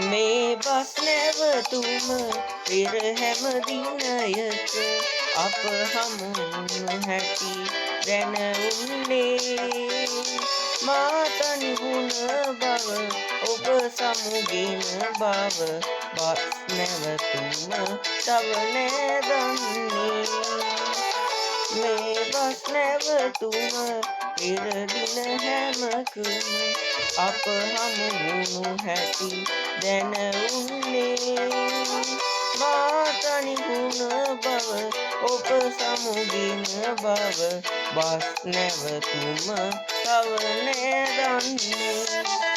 මේ බස් නැවතුම පෙර හැම දිනයක අප හමු වුණු හැටි දැන උන්නේ මා තනි වුණ බව ඔබ සමුගෙන බව බස් නැවතුම තව නෑ දන්නේ මේ බස් නැවතුම පෙර දින හැමකම අප හමු වුණු හැටි දැන උන්නේ මා තනි වුණ බව ඔබ සමුගෙන බව බස් නැවතුම තව නෑ දන්නේ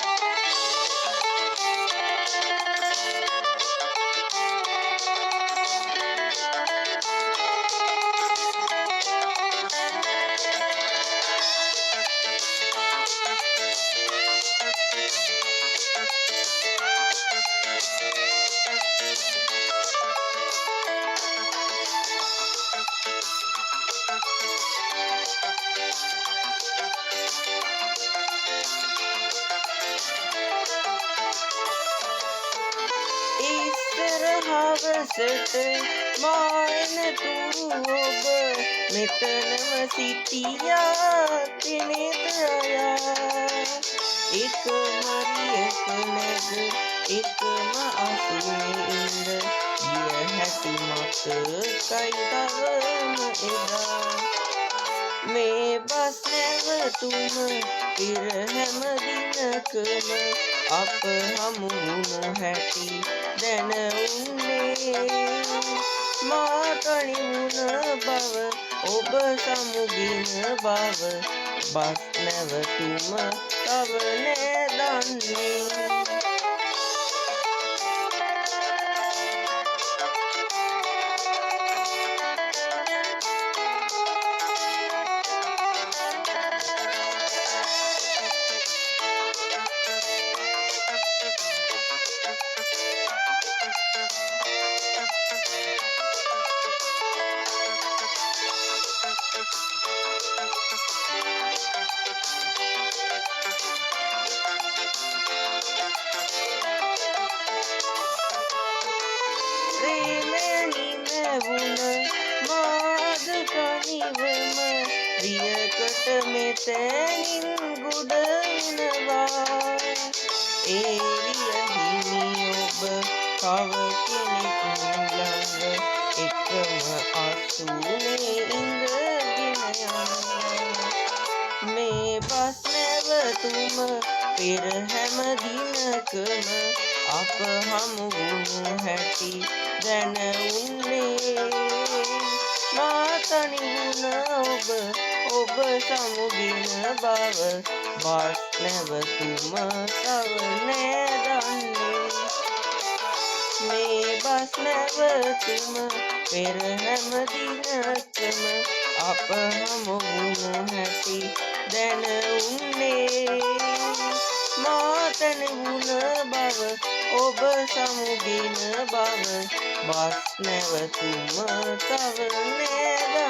හවසට මා එනතුරු ඔබ මෙතනම සිටියා තිනෙත අයා එකම රියක නැග එකම අසුනේ ඉඳ ගිය හැටි මතකයි තවම එදා මේ බස් නැවතුම පෙර හැම දිනකම අප හමු වුණු හැටි දැන උන්නේ මා තනි වුණ බව ඔබ සමුගෙන බව බස් නැවතුම තව නෑ දන්නේ මාද කනිවම රියකට මෙතැනින් ගොඩ වෙනවා ඒ රිය හිමි ඔබ තව කෙනෙක් ළඟ එකම අසුනේ ඉඳගෙන යනවා මේ බස් නැවතුම පෙර හැම දිනකම අප හමු වුණු හැටි දැන උන්නේ මා තනි වුණ ඔබ සමුගෙන බව බස් නැවතුම තව නෑ දන්නේ මේ බස් නැවතුම පෙර හැම දිනකම අප හමු වුණු හැටි දැන උන්නේ මා තනි වුණ බව ඔබ සමුගෙන බව බස් නැවතුම තව නෑ